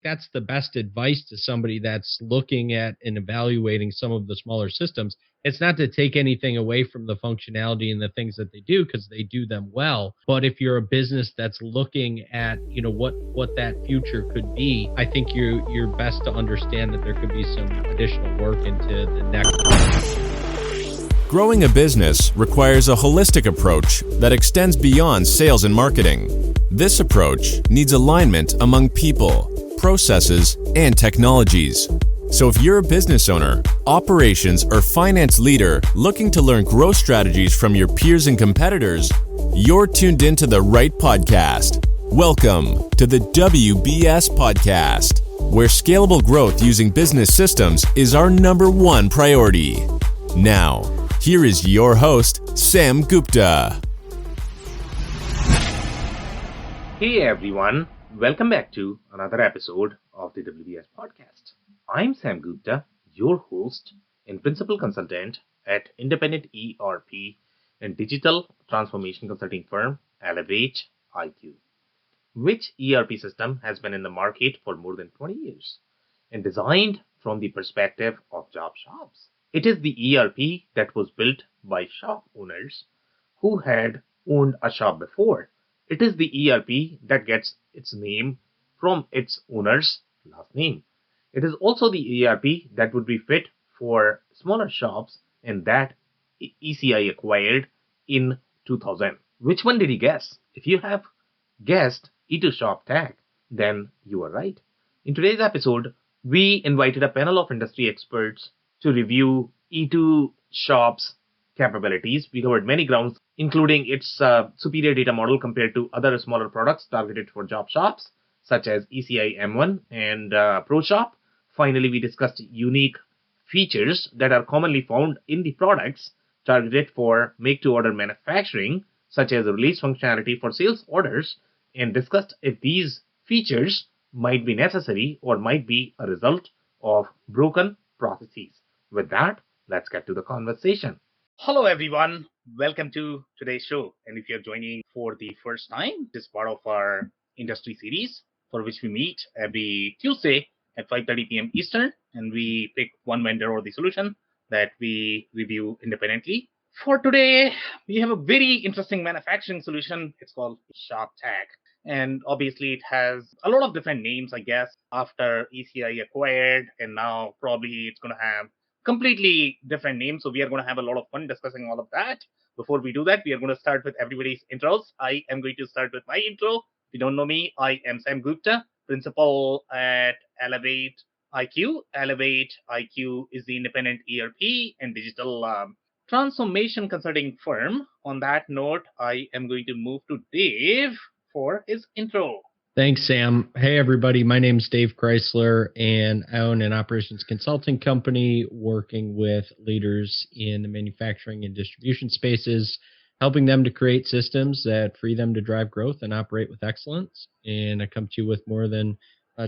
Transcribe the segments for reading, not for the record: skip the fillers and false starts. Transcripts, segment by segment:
That's the best advice to somebody that's looking at and evaluating some of the smaller systems. It's not to take anything away from the functionality and the things that they do, because they do them well. But if you're a business that's looking at, what that future could be, I think you're best to understand that there could be some additional work into the next. Growing a business requires a holistic approach that extends beyond sales and marketing. This approach needs alignment among people, processes, and technologies. So if you're a business owner, operations, or finance leader looking to learn growth strategies from your peers and competitors, you're tuned into the right podcast. Welcome to the WBS Podcast, where scalable growth using business systems is our number one priority. Now, here is your host, Sam Gupta. Hey everyone, welcome back to another episode of the WBS Podcast. I'm Sam Gupta, your host and principal consultant at independent ERP and digital transformation consulting firm Elevate IQ, which ERP system has been in the market for more than 20 years and designed from the perspective of job shops. It is the ERP that was built by shop owners who had owned a shop before. It is the ERP that gets its name from its owner's last name. It is also the ERP that would be fit for smaller shops and that ECI acquired in 2000. Which one did you guess? If you have guessed E2 Shoptech, then you are right. In today's episode, we invited a panel of industry experts to review E2 Shop's capabilities. We covered many grounds, including its superior data model compared to other smaller products targeted for job shops, such as ECI M1 and ProShop. Finally, we discussed unique features that are commonly found in the products targeted for make-to-order manufacturing, such as release functionality for sales orders, and discussed if these features might be necessary or might be a result of broken processes. With that, let's get to the conversation. Hello, everyone. Welcome to today's show. And if you're joining for the first time, this is part of our industry series for which we meet every Tuesday at 5:30 p.m. Eastern, and we pick one vendor or the solution that we review independently. For today, we have a very interesting manufacturing solution. It's called Shoptech. And obviously, it has a lot of different names, I guess, after ECI acquired, and now probably it's going to have completely different names. So we are going to have a lot of fun discussing all of that. Before we do that, we are going to start with everybody's intros. I am going to start with my intro. If you don't know me, I am Sam Gupta, principal at Elevate IQ. Elevate IQ is the independent ERP and digital transformation consulting firm. On that note, I am going to move to Dave for his intro. Thanks, Sam. Hey, everybody. My name is Dave Chrysler, and I own an operations consulting company working with leaders in the manufacturing and distribution spaces, helping them to create systems that free them to drive growth and operate with excellence. And I come to you with more than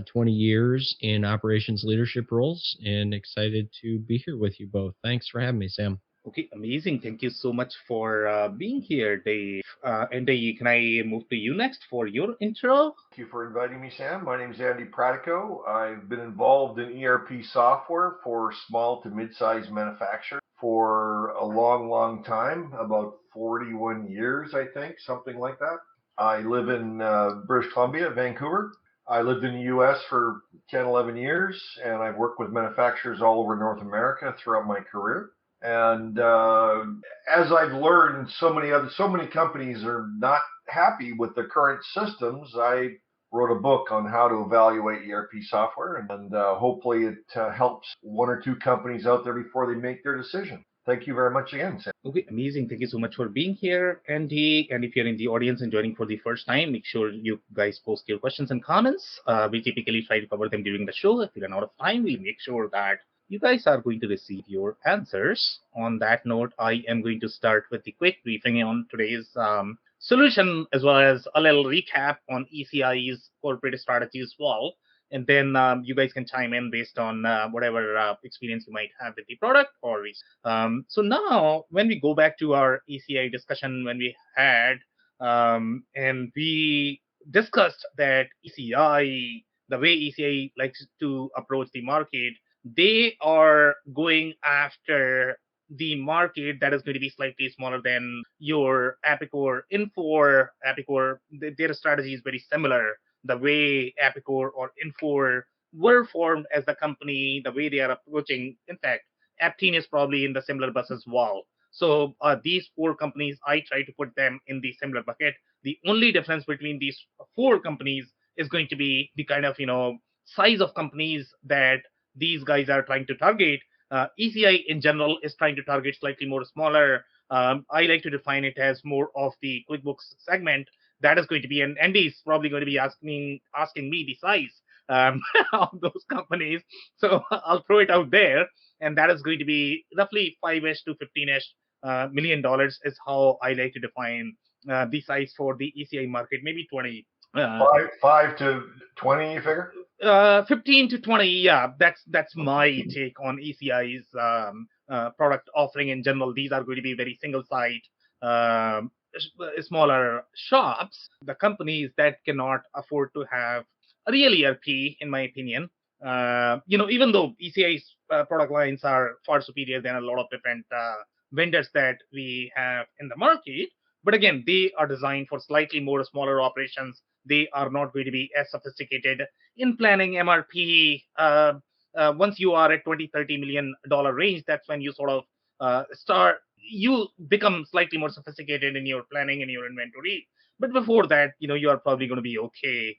20 years in operations leadership roles, and excited to be here with you both. Thanks for having me, Sam. Okay, amazing. Thank you so much for being here, Dave. And Dave, can I move to you next for your intro? Thank you for inviting me, Sam. My name is Andy Pratico. I've been involved in ERP software for small to mid-sized manufacturers for a long, long time, about 41 years, I think, something like that. I live in British Columbia, Vancouver. I lived in the U.S. for 10, 11 years, and I've worked with manufacturers all over North America throughout my career. And as I've learned, so many companies are not happy with the current systems. I wrote a book on how to evaluate ERP software, and hopefully it helps one or two companies out there before they make their decision. Thank you very much again, Sam. Okay, amazing. Thank you so much for being here, Andy. And if you're in the audience and joining for the first time, make sure you guys post your questions and comments. We typically try to cover them during the show. If we run out of time, we'll make sure that you guys are going to receive your answers. On that note, I am going to start with the quick briefing on today's solution, as well as a little recap on ECI's corporate strategy as well. And then you guys can chime in based on whatever experience you might have with the product or so now, when we go back to our ECI discussion when we had, and we discussed that ECI the way ECI likes to approach the market, they are going after the market that is going to be slightly smaller than your Epicor, Infor. Epicor, their strategy is very similar. The way Epicor or Infor were formed as the company, the way they are approaching. In fact, Aptean is probably in the similar bus as well. So these four companies, I try to put them in the similar bucket. The only difference between these four companies is going to be the kind of size of companies that these guys are trying to target. ECI in general is trying to target slightly more smaller. I like to define it as more of the QuickBooks segment. That is going to be, and Andy is probably going to be asking me the size of those companies. So I'll throw it out there, and that is going to be roughly 5-ish to 15-ish $1 million is how I like to define the size for the ECI market. Maybe 20. 5 to 20, you figure? 15 to 20, yeah, that's my take on ECI's product offering in general. These are going to be very single site, smaller shops, the companies that cannot afford to have a real ERP, in my opinion. Even though ECI's product lines are far superior than a lot of different vendors that we have in the market, but again, they are designed for slightly more smaller operations. They are not going to be as sophisticated in planning MRP. Once you are at $20-30 million range, that's when you sort of you become slightly more sophisticated in your planning and your inventory. But before that, you are probably going to be okay,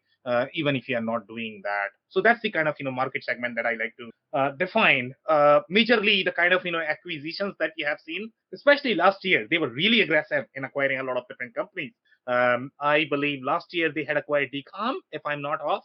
even if you are not doing that. So that's the kind of market segment that I like to define. Majorly the kind of acquisitions that you have seen, especially last year, they were really aggressive in acquiring a lot of different companies. I believe last year they had acquired Decom, if I'm not off.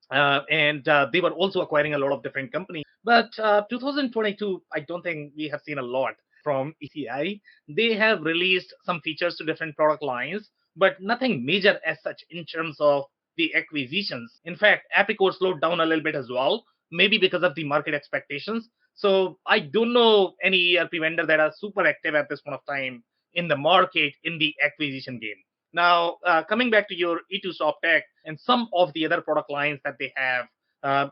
And they were also acquiring a lot of different companies. But 2022, I don't think we have seen a lot from ECI. They have released some features to different product lines, but nothing major as such in terms of the acquisitions. In fact, Epicor slowed down a little bit as well, maybe because of the market expectations. So I don't know any ERP vendor that are super active at this point of time in the market in the acquisition game. Now, coming back to your E2 Shoptech and some of the other product lines that they have,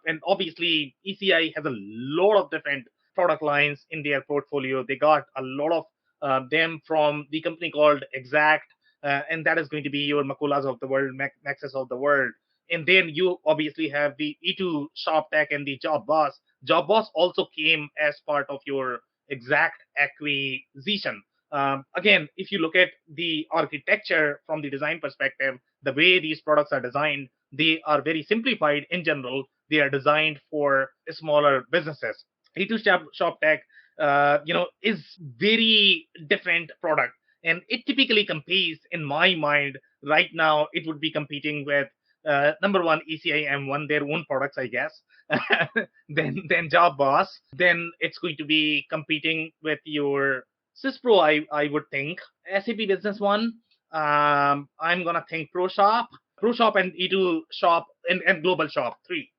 and obviously ECI has a lot of different product lines in their portfolio. They got a lot of them from the company called Exact, and that is going to be your Makulas of the world, Maxes of the world. And then you obviously have the E2 Shoptech and the Job Boss. Job Boss also came as part of your Exact acquisition. Again, if you look at the architecture from the design perspective, the way these products are designed, they are very simplified in general. They are designed for smaller businesses. E2 Shoptech, is very different product, and it typically competes, in my mind, right now, it would be competing with number one, ECI M1, their own products, I guess. then Job Boss. Then it's going to be competing with your Syspro, I would think. SAP Business One. I'm gonna think ProShop and E2 Shop and Global Shop 3.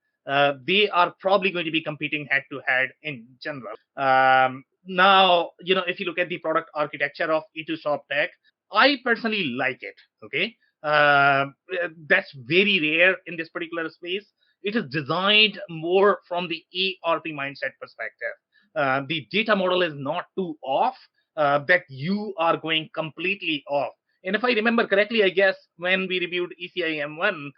They are probably going to be competing head to head in general. Now, if you look at the product architecture of E2 Shoptech, I personally like it. Okay, that's very rare in this particular space. It is designed more from the ERP mindset perspective. The data model is not too off, that you are going completely off. And if I remember correctly, I guess when we reviewed ECI M1,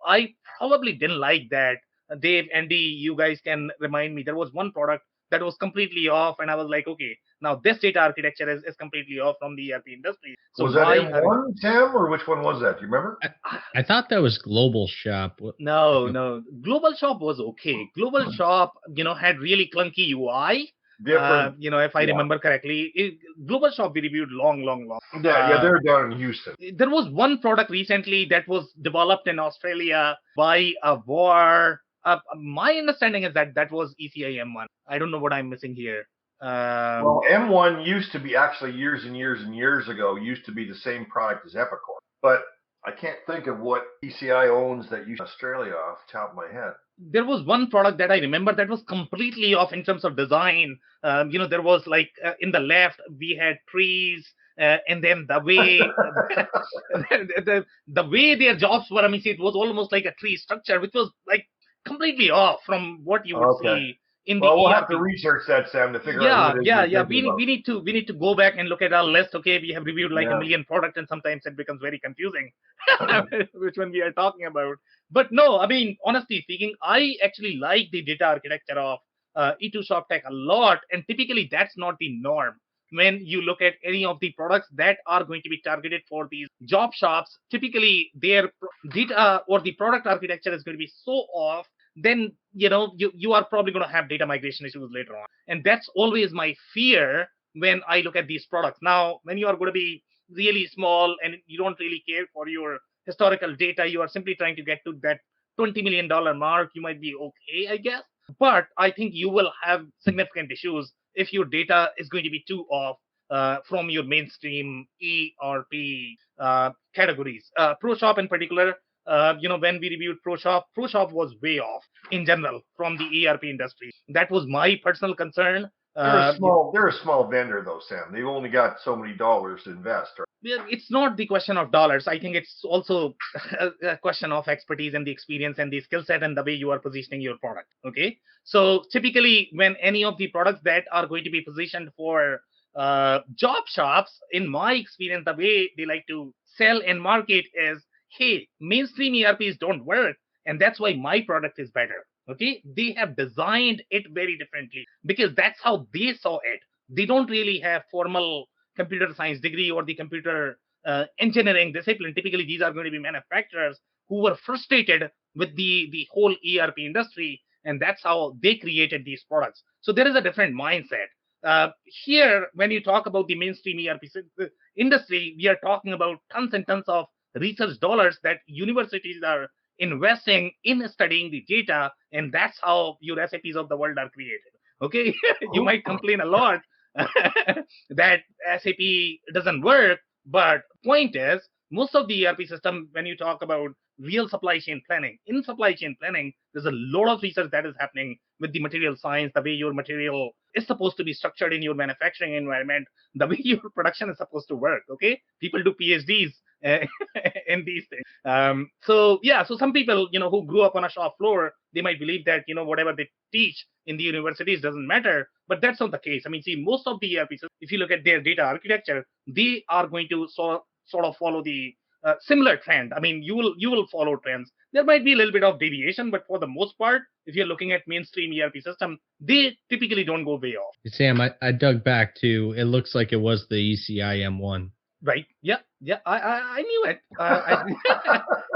I probably didn't like that. Dave, Andy, you guys can remind me. There was one product that was completely off, and I was like, okay, now this data architecture is completely off from the ERP industry. So was that M1, Sam, or which one was that? Do you remember? I thought that was Global Shop. No. Global Shop was okay. Global Shop, had really clunky UI. Different. If I remember correctly, Global Shop we reviewed long. Yeah, they're down in Houston. There was one product recently that was developed in Australia by a VAR. My understanding is that was ECI M1. I don't know what I'm missing here. Well, M1 used to be, actually years and years ago, used to be the same product as Epicor. But I can't think of what ECI owns that used Australia off the top of my head. There was one product that I remember that was completely off in terms of design. There was like in the left, we had trees, and then the way the way their jobs were, I mean, see, it was almost like a tree structure, which was like completely off from what you would Okay. see in the Well, we'll have ERP. to research that, Sam, to figure out Yeah, who it is yeah, you're yeah. thinking about. We need to go back and look at our list. Okay, we have reviewed like a Yeah. million products, and sometimes it becomes very confusing which one we are talking about. But no, I mean, honestly speaking, I actually like the data architecture of E2 Shoptech a lot, and typically that's not the norm. When you look at any of the products that are going to be targeted for these job shops, typically their data or the product architecture is going to be so off, then you are probably going to have data migration issues later on, and that's always my fear when I look at these products. Now, when you are going to be really small and you don't really care for your historical data, you are simply trying to get to that $20 million mark, you might be okay, I guess. But I think you will have significant issues if your data is going to be too off from your mainstream ERP categories. ProShop in particular, when we reviewed ProShop was way off in general from the ERP industry. That was my personal concern. They're a small vendor, though, Sam. They've only got so many dollars to invest. Right? It's not the question of dollars. I think it's also a question of expertise and the experience and the skill set and the way you are positioning your product. Okay. So typically, when any of the products that are going to be positioned for job shops, in my experience, the way they like to sell and market is, hey, mainstream ERPs don't work, and that's why my product is better. Okay. They have designed it very differently because that's how they saw it. They don't really have formal computer science degree or the computer engineering discipline. Typically, these are going to be manufacturers who were frustrated with the whole ERP industry, and that's how they created these products. So there is a different mindset. Here, when you talk about the mainstream ERP industry, we are talking about tons and tons of research dollars that universities are investing in studying the data, and that's how your SAPs of the world are created. Okay, you might complain a lot that SAP doesn't work. But point is, most of the ERP system, when you talk about real supply chain planning, in supply chain planning, there's a lot of research that is happening with the material science, the way your material is supposed to be structured in your manufacturing environment, the way your production is supposed to work. Okay, people do PhDs in these things. So some people, who grew up on a shop floor, they might believe that whatever they teach in the universities doesn't matter, but that's not the case. I mean, see, most of the ERP systems, if you look at their data architecture, they are going to sort of follow the similar trend. I mean, you will follow trends. There might be a little bit of deviation, but for the most part, if you're looking at mainstream ERP system, they typically don't go way off. Sam, I dug back to, it looks like it was the ECI M1. Right. Yeah. I knew it.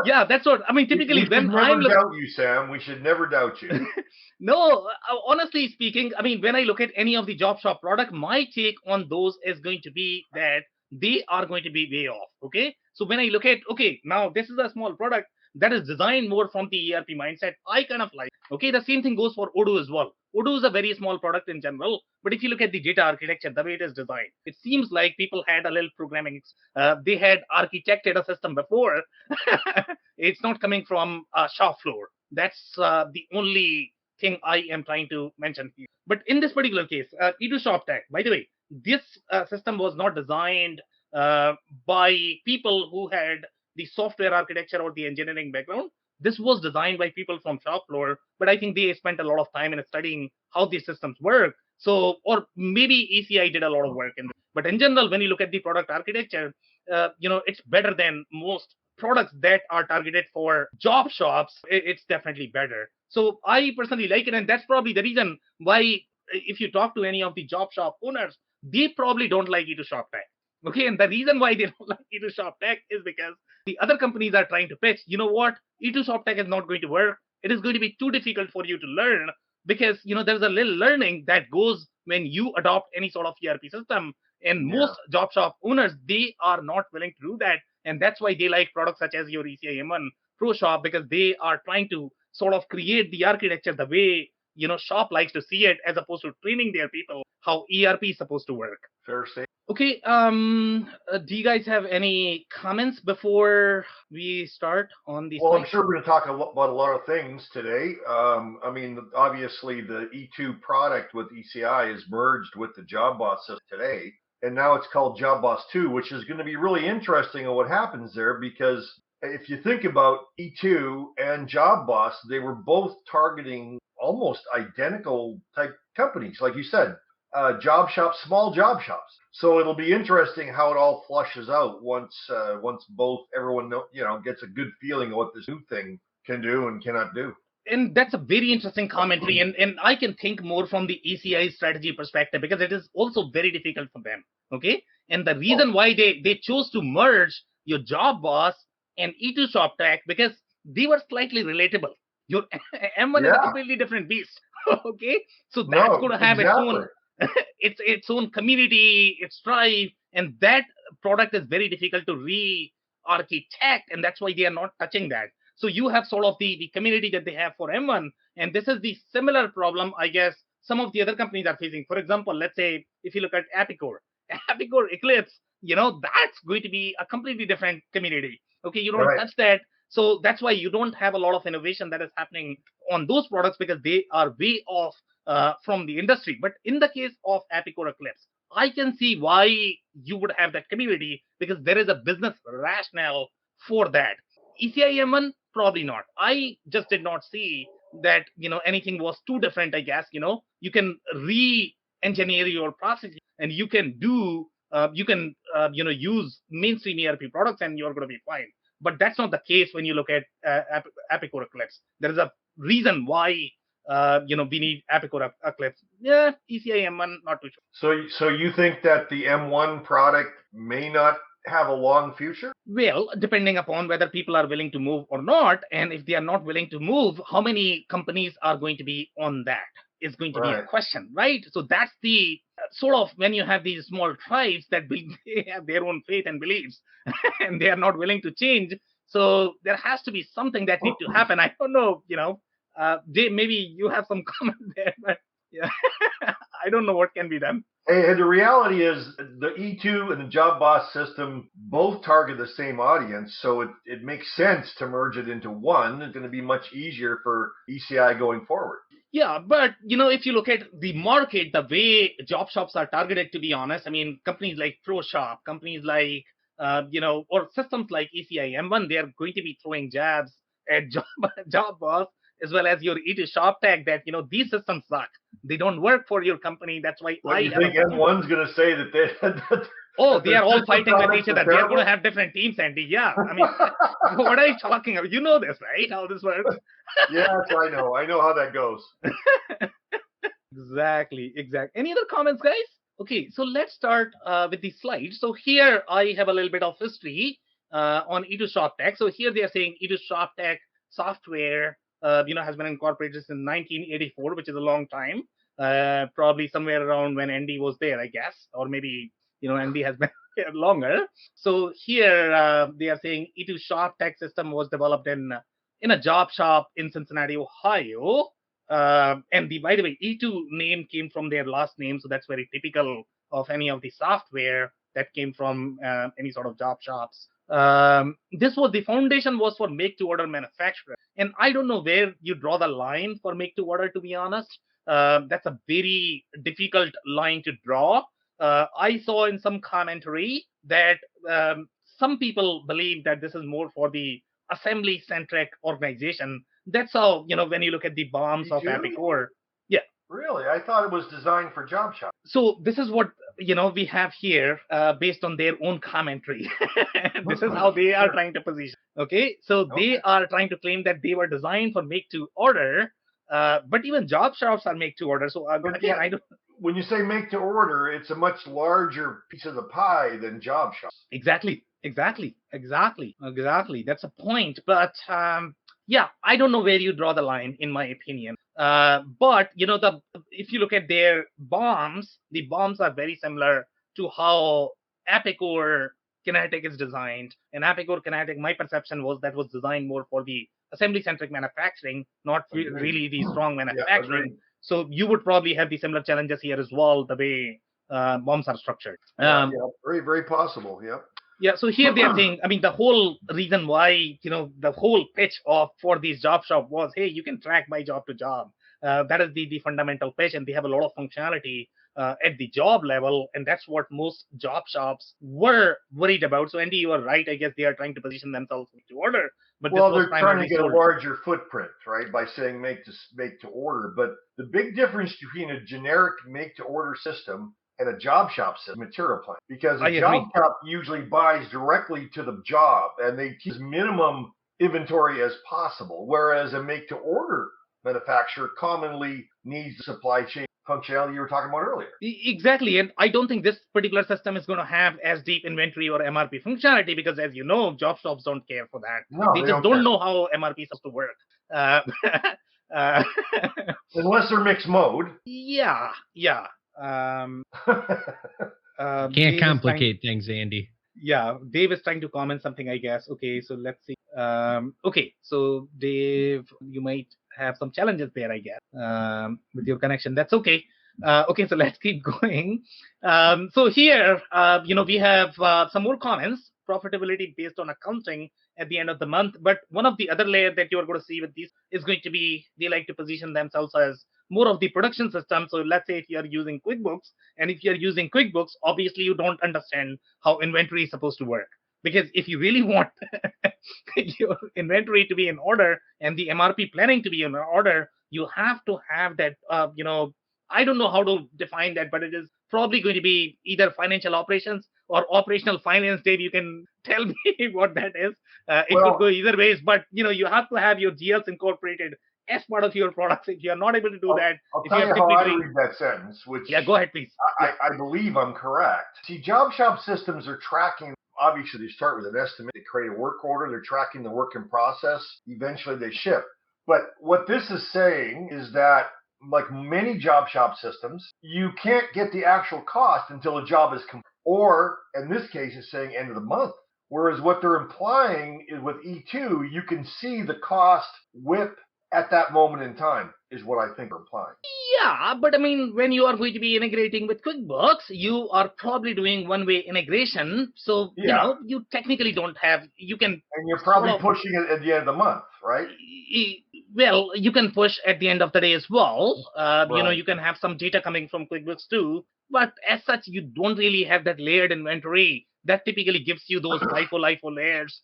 Yeah, that's what I mean. Typically, when I'm doubt you, Sam. We should never doubt you. No, honestly speaking, I mean, when I look at any of the job shop product, my take on those is going to be that they are going to be way off. Okay. So when I look at, okay, now this is a small product that is designed more from the ERP mindset, I kind of like. Okay, the same thing goes for Odoo as well. Odoo is a very small product in general, but if you look at the data architecture, the way it is designed, it seems like people had a little programming. They had architected a system before. It's not coming from a shop floor. That's the only thing I am trying to mention here. But in this particular case, E2 Shoptech, by the way, this system was not designed by people who had the software architecture or the engineering background. This was designed by people from shop floor, but I think they spent a lot of time in studying how these systems work. So, or maybe ECI did a lot of work in this. But in general, when you look at the product architecture, it's better than most products that are targeted for job shops. It's definitely better. So I personally like it, and that's probably the reason why, if you talk to any of the job shop owners, they probably don't like E2 Shoptech. Okay, and the reason why they don't like E2 Shoptech is because the other companies are trying to pitch, you know what, E2 Shoptech is not going to work. It is going to be too difficult for you to learn because, there's a little learning that goes when you adopt any sort of ERP system. And most job shop owners, they are not willing to do that. And that's why they like products such as your ECI M1 ProShop, because they are trying to sort of create the architecture the way, shop likes to see it, as opposed to training their people how ERP is supposed to work. Fair statement. Okay, do you guys have any comments before we start on these Well, points? I'm sure we're going to talk about a lot of things today. I mean, obviously, the E2 product with ECI is merged with the JobBot system today. and now it's called Job Boss 2, which is going to be really interesting on what happens there, because if you think about E2 and Job Boss, they were both targeting almost identical type companies, like you said, job shops, small job shops. So it'll be interesting how it all flushes out once everyone gets a good feeling of what this new thing can do and cannot do. And that's a very interesting commentary, and I can think more from the ECI strategy perspective, because it is also very difficult for them. Okay, and the reason why they chose to merge your Job Boss and E2 Shoptech, because they were slightly relatable. Your M1 is a completely different beast. Okay, so that's going to have its own community, its tribe, and that product is very difficult to re-architect, and that's why they are not touching that. So you have sort of the community that they have for M1, and this is the similar problem, I guess, some of the other companies are facing. For example, let's say if you look at Epicor Eclipse, that's going to be a completely different community. Okay, you don't touch that. So that's why you don't have a lot of innovation that is happening on those products, because they are way off from the industry. But in the case of Epicor Eclipse, I can see why you would have that community, because there is a business rationale for that. ECI M1, probably not. I just did not see that anything was too different. I guess you can re-engineer your process, and you can do use mainstream ERP products, and you're going to be fine. But that's not the case when you look at Epicor Eclipse. There is a reason why we need Epicor Eclipse. Yeah, ECI M1, not too sure. So you think that the M1 product may not have a long future? Well, depending upon whether people are willing to move or not, and if they are not willing to move, how many companies are going to be on that is going to be a question, right? So that's the sort of when you have these small tribes that they have their own faith and beliefs, and they are not willing to change. So there has to be something that needs to happen. I don't know, Jay, maybe you have some comment there, but yeah, I don't know what can be done. Hey, the reality is the E2 and the Job Boss system both target the same audience, so it makes sense to merge it into one. It's going to be much easier for ECI going forward. Yeah, but if you look at the market, the way job shops are targeted, to be honest, I mean, companies like ProShop, companies like or systems like ECI M1, they are going to be throwing jabs at Job Boss, as well as your E2 Shoptech, that these systems suck. They don't work for your company. That's why you think M1's going to say that they are all fighting with each other. They are going to have different teams, Andy. Yeah, I mean, what are you talking about? You know this, right? How this works? Yes, I know. I know how that goes. Exactly. Any other comments, guys? Okay, so let's start with the slides. So here I have a little bit of history on E2 Shoptech. So here they are saying E2 Shoptech software has been incorporated since 1984, which is a long time. Probably somewhere around when Andy was there, I guess, or maybe Andy has been here longer. So here they are saying E2 Shoptech system was developed in a job shop in Cincinnati, Ohio. And by the way, E2 name came from their last name, so that's very typical of any of the software that came from any sort of job shops. The foundation was for make-to-order manufacturer, and I don't know where you draw the line for make-to-order. To be honest, that's a very difficult line to draw. I saw in some commentary that some people believe that this is more for the assembly-centric organization. That's how, when you look at the bombs of Epicor. Yeah. Really? I thought it was designed for job shop. So this is what, we have here based on their own commentary. This is how they are trying to position. Okay. So they are trying to claim that they were designed for make to order, but even job shops are make to order. So again, I don't. When you say make to order, it's a much larger piece of the pie than job shops. Exactly. That's a point. But yeah, I don't know where you draw the line, in my opinion. But if you look at their bombs, the bombs are very similar to how Epicor Kinetic is designed. And Epicor Kinetic, my perception was that was designed more for the assembly-centric manufacturing, not really the strong manufacturing. Yeah, so you would probably have the similar challenges here as well, the way bombs are structured. Very, very possible. Yeah. Yeah, so here they are saying, I mean, the whole reason why, the whole pitch for these job shop was, hey, you can track by job to job. That is the fundamental pitch, and they have a lot of functionality at the job level, and that's what most job shops were worried about. So Andy, you are right. I guess they are trying to position themselves to order, but Well, this was they're trying primarily to get a sold. larger footprint, right, by saying make to order. But the big difference between a generic make to order system and a job shop system, material plan, because I a job agree. shop usually buys directly to the job and they keep as minimum inventory as possible, whereas a make to order manufacturer commonly needs the supply chain functionality you were talking about earlier. Exactly, and I don't think this particular system is going to have as deep inventory or MRP functionality because, as you know, job shops don't care for that. No, They they just don't care. don't know how MRP is supposed to work. Uh, uh, Unless they're mixed mode. yeah. Um, Can't Dave is trying- complicate things, Andy. yeah, Dave is trying to comment something, I guess. Okay, so let's see. Okay, so Dave, you might have some challenges there, I guess, with your connection. That's okay. Okay, so let's keep going. So here, we have some more comments. Profitability based on accounting at the end of the month. But one of the other layer that you are going to see with these is going to be they like to position themselves as more of the production system. So let's say if you are using QuickBooks, and if you're using QuickBooks, obviously you don't understand how inventory is supposed to work. Because if you really want your inventory to be in order and the MRP planning to be in order, you have to have that, I don't know how to define that, but it is probably going to be either financial operations or operational finance. Dave, you can tell me what that is. It could go either ways, but you have to have your GLs incorporated as part of your products. If you're not able to do that, I'll if tell you're you how I doing, read that sentence, which go ahead, please. I believe I'm correct. See, job shop systems are tracking. Obviously, they start with an estimate. They create a work order. They're tracking the work in process. Eventually, they ship. But what this is saying is that, like many job shop systems, you can't get the actual cost until a job is complete. Or, in this case, it's saying end of the month. Whereas what they're implying is with E2, you can see the cost whip at that moment in time, is what I think they're implying. Yeah, but I mean, when you are going to be integrating with QuickBooks, you are probably doing one-way integration. So, you technically don't have, you can. And you're probably pushing it at the end of the month, right? Well, you can push at the end of the day as well. Right. You can have some data coming from QuickBooks too. But as such, you don't really have that layered inventory that typically gives you those LIFO layers.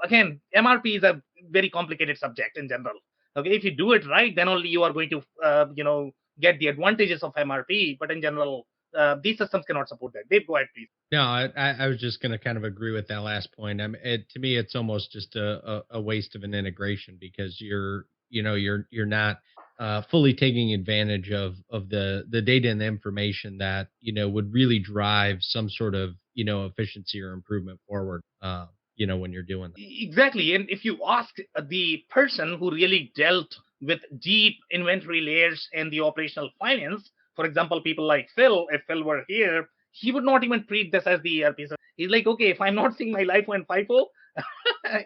Again, MRP is a very complicated subject in general. Okay, if you do it right, then only you are going to, get the advantages of MRP. But in general, these systems cannot support that. Dave, go ahead, please. No, I was just going to kind of agree with that last point. To me, it's almost just a waste of an integration because you're not fully taking advantage of the data and the information that would really drive some sort of efficiency or improvement forward. When you're doing that. Exactly. And if you ask the person who really dealt with deep inventory layers and the operational finance, for example, people like Phil, if Phil were here, he would not even treat this as the ERP system. He's like, okay, if I'm not seeing my LIFO and FIFO,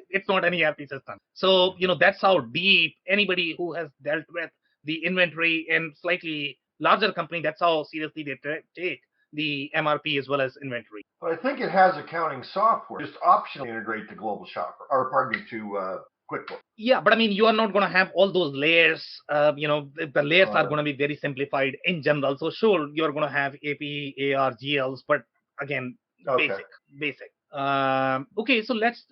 it's not an ERP system. So, that's how deep anybody who has dealt with the inventory and slightly larger company, that's how seriously they take the MRP as well as inventory. But I think it has accounting software. Just optionally integrate to Global Shopper, or pardon me, to QuickBooks. Yeah, but I mean, you are not going to have all those layers. The layers are going to be very simplified in general. So sure, you're going to have AP, AR, GLs, but again, basic. Okay, so let's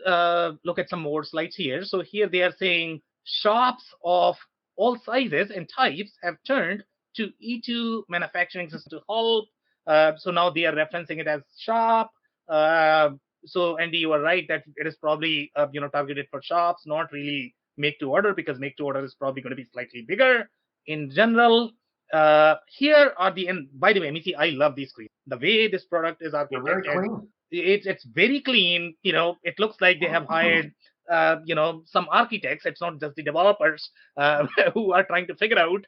look at some more slides here. So here they are saying shops of all sizes and types have turned to E2 manufacturing system to help. So now they are referencing it as shop. So Andy, you are right that it is probably targeted for shops, not really make to order, because make to order is probably going to be slightly bigger in general. Here are and by the way, Missy, I love these screens. The way this product is architected, very clean. It's very clean. It looks like they have hired some architects. It's not just the developers who are trying to figure out.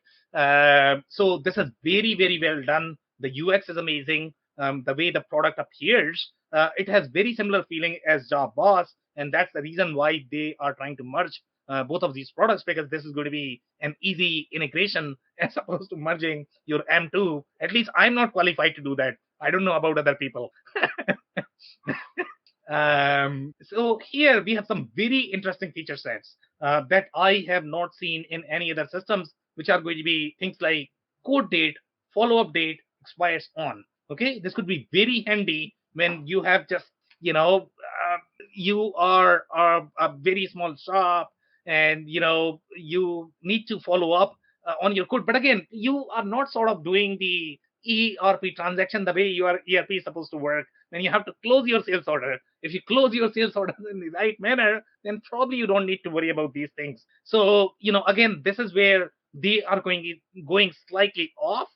So this is very, very well done. The UX is amazing. The way the product appears, it has very similar feeling as Job Boss, and that's the reason why they are trying to merge both of these products, because this is going to be an easy integration as opposed to merging your M2. At least I'm not qualified to do that. I don't know about other people. So here we have some very interesting feature sets that I have not seen in any other systems, which are going to be things like quote date, follow-up date, expires on. Okay, this could be very handy when you have just, you are a very small shop, and you need to follow up on your code. But again, you are not sort of doing the ERP transaction the way your ERP is supposed to work. When you have to close your sales order, if you close your sales order in the right manner, then probably you don't need to worry about these things. So again, this is where they are going slightly off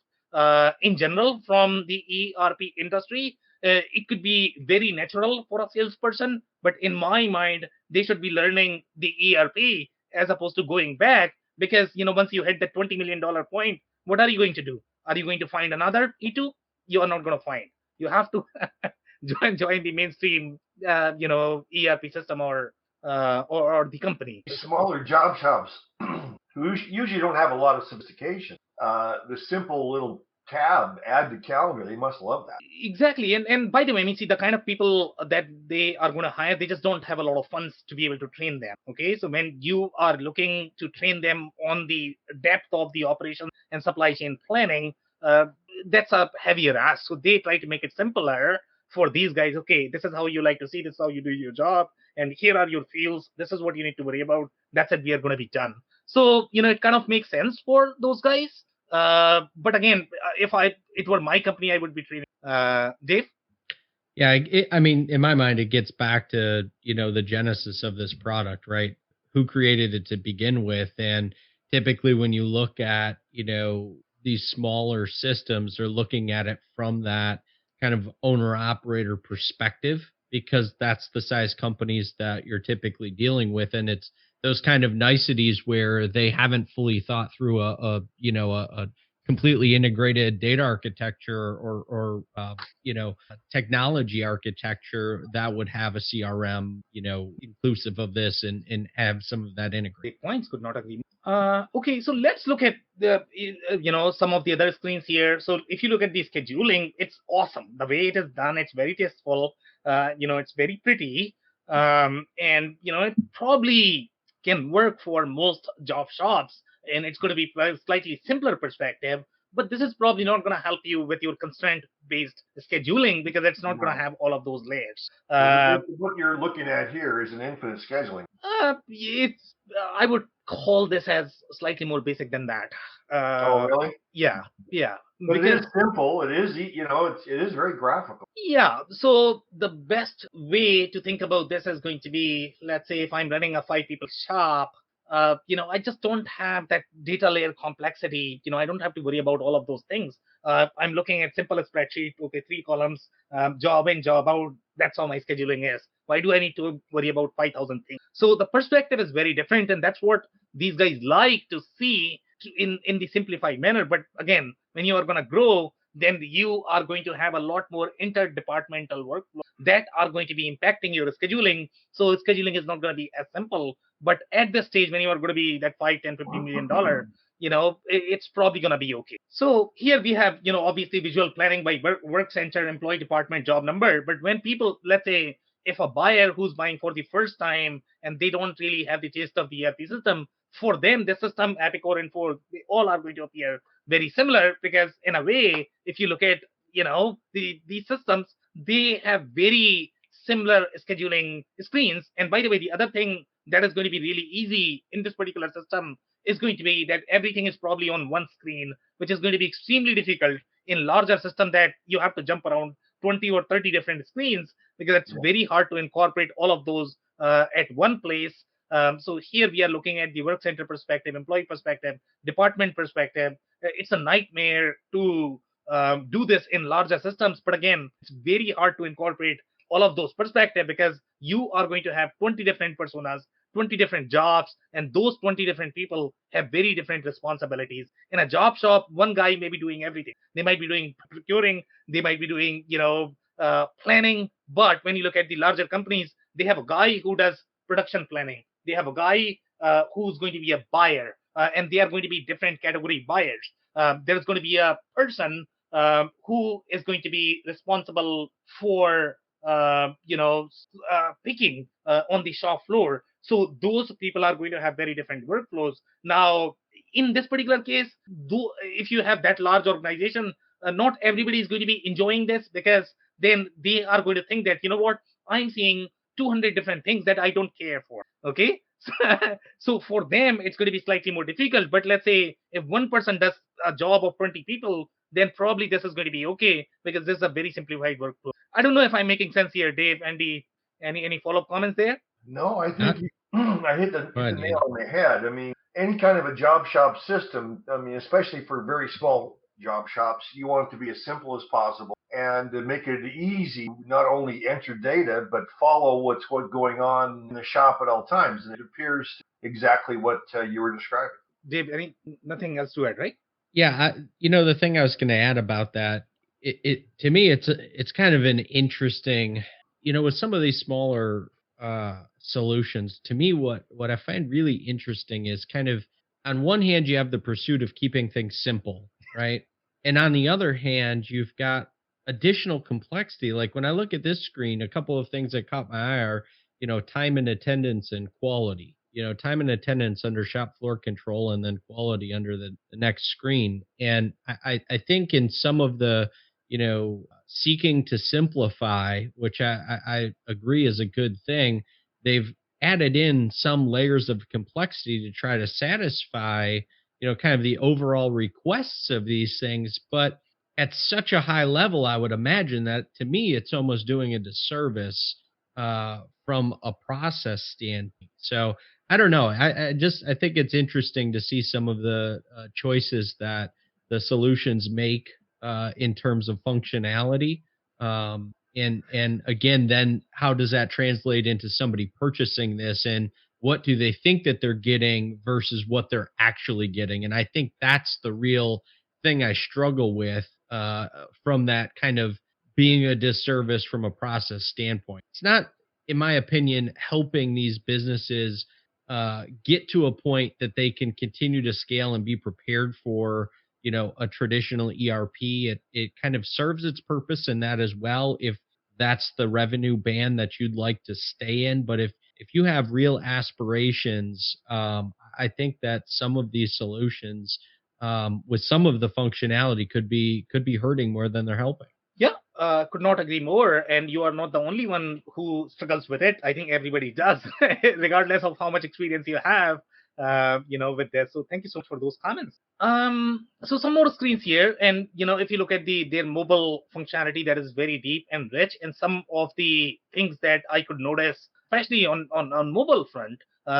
in general from the ERP industry. It could be very natural for a salesperson, but in my mind, they should be learning the ERP as opposed to going back, because once you hit the $20 million point, what are you going to do? Are you going to find another E2? You are not going to find. You have to join the mainstream, ERP system, or the company. Smaller job shops who usually don't have a lot of sophistication. The simple little tab, add to calendar, they must love that. Exactly. And by the way, I mean, see, the kind of people that they are going to hire, they just don't have a lot of funds to be able to train them. Okay. So when you are looking to train them on the depth of the operation and supply chain planning, that's a heavier ask. So they try to make it simpler for these guys. Okay, this is how you like to see, this is how you do your job, and here are your fields. This is what you need to worry about. That's it. We are going to be done. So, it kind of makes sense for those guys. But again, if it were my company, I would be training. Dave? Yeah, I mean, in my mind, it gets back to, the genesis of this product, right? Who created it to begin with? And typically when you look at, these smaller systems, they're looking at it from that kind of owner-operator perspective, because that's the size companies that you're typically dealing with. And it's those kind of niceties where they haven't fully thought through a completely integrated data architecture or technology architecture that would have a CRM, inclusive of this and have some of that integrated. Great points. Could not agree. Okay, so let's look at the some of the other screens here. So if you look at the scheduling, it's awesome. The way it is done, it's very tasteful. It's very pretty, and it probably can work for most job shops, and it's going to be a slightly simpler perspective. But this is probably not going to help you with your constraint-based scheduling, because it's not going to have all of those layers. What you're looking at here is an infinite scheduling. I would call this as slightly more basic than that. Oh, really? Yeah. But it is simple. It is, it is very graphical. Yeah. So the best way to think about this is going to be, let's say if I'm running a 5-people shop, I just don't have that data layer complexity. I don't have to worry about all of those things. I'm looking at simple spreadsheet. Okay, 3 columns, job in, job out. That's how my scheduling is. Why do I need to worry about 5,000 things? So the perspective is very different, and that's what these guys like to see in the simplified manner. But again, when you are going to grow, then you are going to have a lot more interdepartmental workflow that are going to be impacting your scheduling. So scheduling is not going to be as simple. But at this stage, when you are going to be that $5, $10, $15 million, it's probably going to be okay. So here we have, obviously visual planning by work center, employee department, job number. But when people, let's say, if a buyer who's buying for the first time and they don't really have the taste of the ERP system, for them, the system, Epicor and Ford, they all are going to appear very similar, because in a way, if you look at, these systems, they have very similar scheduling screens. And by the way, the other thing that is going to be really easy in this particular system is going to be that everything is probably on one screen, which is going to be extremely difficult in larger system that you have to jump around 20 or 30 different screens, because it's very hard to incorporate all of those at one place. So here we are looking at the work center perspective, employee perspective, department perspective. It's a nightmare to do this in larger systems. But again, it's very hard to incorporate all of those perspectives, because you are going to have 20 different personas, 20 different jobs, and those 20 different people have very different responsibilities. In a job shop, one guy may be doing everything. They might be doing procuring, they might be doing, planning. But when you look at the larger companies, they have a guy who does production planning. They have a guy who's going to be a buyer, and they are going to be different category buyers. There's going to be a person who is going to be responsible for picking on the shop floor. So those people are going to have very different workflows. Now, in this particular case, if you have that large organization, not everybody is going to be enjoying this, because then they are going to think that, you know what, I'm seeing 200 different things that I don't care for. Okay. So for them, it's going to be slightly more difficult. But let's say if one person does a job of 20 people, then probably this is going to be okay, because this is a very simplified workflow. I don't know if I'm making sense here, Dave. Andy, any follow-up comments there? No, I Not, think I hit the but nail on the head. I mean, any kind of a job shop system, I mean, especially for very small job shops, you want it to be as simple as possible and to make it easy, not only enter data, but follow what's going on in the shop at all times. And it appears exactly what you were describing. Dave, nothing else to add, right? yeah, the thing I was going to add about that, it to me, it's kind of an interesting, with some of these smaller solutions. To me, what I find really interesting is kind of, on one hand, you have the pursuit of keeping things simple, right? And on the other hand, you've got additional complexity. Like when I look at this screen, a couple of things that caught my eye are, time and attendance and quality. Time and attendance under shop floor control, and then quality under the next screen. And I think in some of the, seeking to simplify, which I agree is a good thing, they've added in some layers of complexity to try to satisfy, kind of the overall requests of these things. But at such a high level, I would imagine that, to me, it's almost doing a disservice from a process standpoint. So I don't know. I think it's interesting to see some of the choices that the solutions make in terms of functionality. And again, then how does that translate into somebody purchasing this, and what do they think that they're getting versus what they're actually getting? And I think that's the real thing I struggle with from that kind of being a disservice from a process standpoint. It's not, in my opinion, helping these businesses get to a point that they can continue to scale and be prepared for, a traditional ERP. It kind of serves its purpose in that as well, if that's the revenue band that you'd like to stay in. But if you have real aspirations, I think that some of these solutions, with some of the functionality, could be hurting more than they're helping. Yeah, could not agree more. And you are not the only one who struggles with it. I think everybody does, regardless of how much experience you have, with this. So thank you so much for those comments. So some more screens here, and if you look at their mobile functionality, that is very deep and rich. And some of the things that I could notice, especially on mobile front,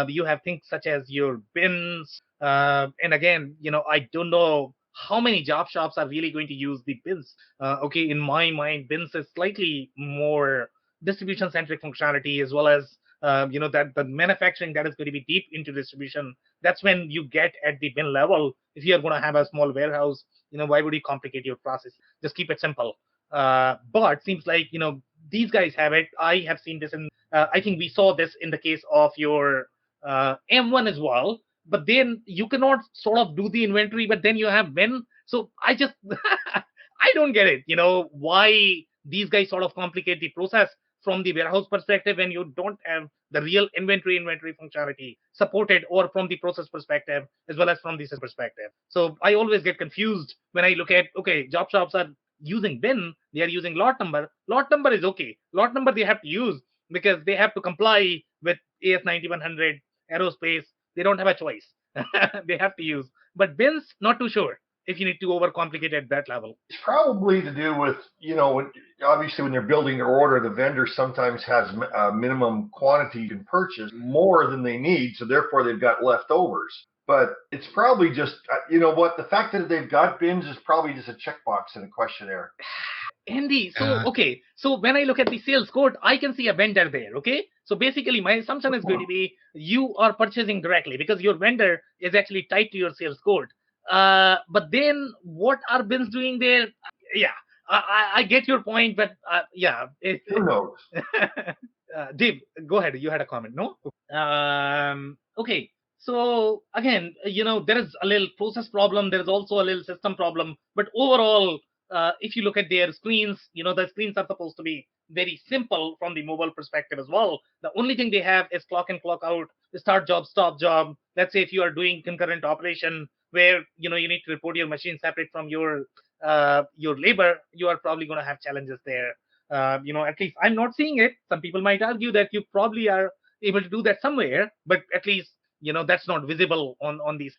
you have things such as your bins, and again, I don't know how many job shops are really going to use the bins. Okay, in my mind, bins is slightly more distribution centric functionality, as well as that the manufacturing that is going to be deep into distribution. That's when you get at the bin level. If you are going to have a small warehouse, why would you complicate your process? Just keep it simple. But seems like these guys have it. I have seen this in. I think we saw this in the case of your M1 as well. But then you cannot sort of do the inventory, but then you have bin. So I just I don't get it. Why these guys sort of complicate the process from the warehouse perspective when you don't have the real inventory functionality supported, or from the process perspective as well as from the system perspective. So I always get confused when I look at, okay, job shops are using bin, they are using lot number. Lot number is okay. Lot number they have to use because they have to comply with AS 9100 aerospace. They don't have a choice. They have to use. But bins, not too sure if you need to overcomplicate at that level. It's probably to do with, obviously when they're building their order, the vendor sometimes has a minimum quantity you can purchase more than they need, so therefore they've got leftovers. But it's probably just, the fact that they've got bins is probably just a checkbox in a questionnaire. Andy, okay, so when I look at the sales code, I can see a vendor there, okay? So basically, my assumption is going to be you are purchasing directly because your vendor is actually tied to your sales code. But then what are bins doing there? Yeah, I get your point, but yeah. Who knows? Dave, go ahead. You had a comment, no? Okay. So again, there is a little process problem. There is also a little system problem. But overall, if you look at their screens, the screens are supposed to be very simple from the mobile perspective as well. The only thing they have is clock in, clock out, start job, stop job. Let's say if you are doing concurrent operation where, you need to report your machine separate from your your labor, you are probably going to have challenges there. At least I'm not seeing it. Some people might argue that you probably are able to do that somewhere, but at least that's not visible on these.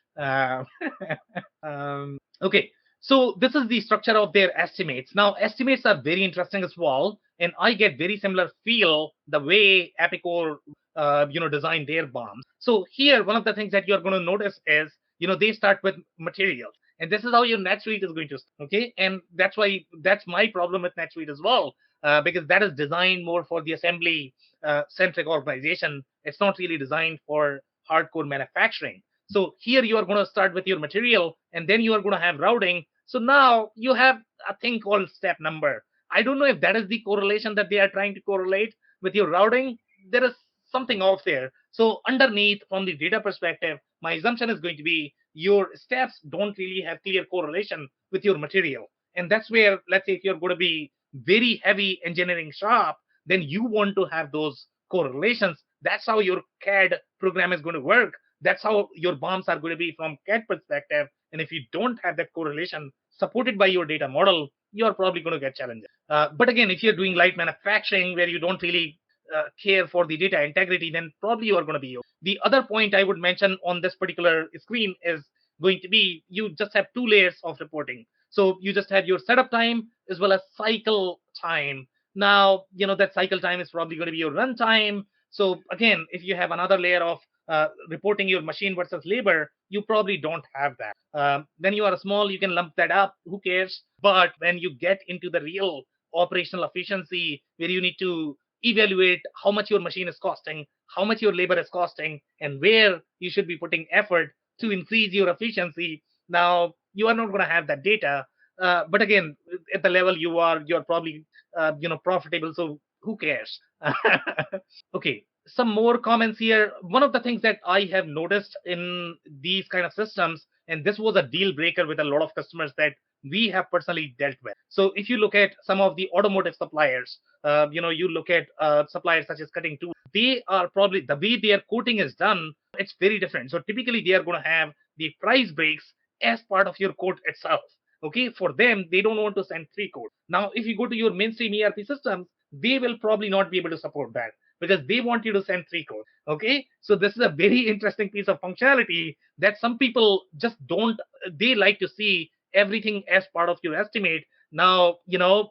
Okay, so this is the structure of their estimates. Now, estimates are very interesting as well, and I get very similar feel the way Epicor, design their bombs. So here, one of the things that you're going to notice is, they start with materials, and this is how your NetSuite is going to start, okay? And that's my problem with NetSuite as well, because that is designed more for the assembly centric organization. It's not really designed for hardcore manufacturing. So here you are going to start with your material, and then you are going to have routing. So now you have a thing called step number. I don't know if that is the correlation that they are trying to correlate with your routing. There is something off there. So underneath, from the data perspective, my assumption is going to be your steps don't really have clear correlation with your material. And that's where, let's say, if you're going to be very heavy engineering shop, then you want to have those correlations. That's how your CAD program is going to work. That's how your bombs are going to be from CAD perspective. And if you don't have that correlation supported by your data model, you're probably going to get challenges. But again, if you're doing light manufacturing where you don't really care for the data integrity, then probably you are going to be okay. The other point I would mention on this particular screen is going to be you just have two layers of reporting. So you just have your setup time as well as cycle time. Now, that cycle time is probably going to be your runtime. So again, if you have another layer of reporting your machine versus labor, you probably don't have that. When you are small, you can lump that up. Who cares? But when you get into the real operational efficiency, where you need to evaluate how much your machine is costing, how much your labor is costing, and where you should be putting effort to increase your efficiency, now you are not going to have that data. But again, at the level you're probably profitable. So who cares? Okay, some more comments here. One of the things that I have noticed in these kind of systems, and this was a deal breaker with a lot of customers that we have personally dealt with. So if you look at some of the automotive suppliers, you look at suppliers such as cutting tools, they are probably, the way their quoting is done, it's very different. So typically they are going to have the price breaks as part of your quote itself. Okay, for them, they don't want to send three quotes. Now, if you go to your mainstream ERP systems, they will probably not be able to support that because they want you to send three quotes. Okay, so this is a very interesting piece of functionality that some people just don't, they like to see everything as part of your estimate. Now,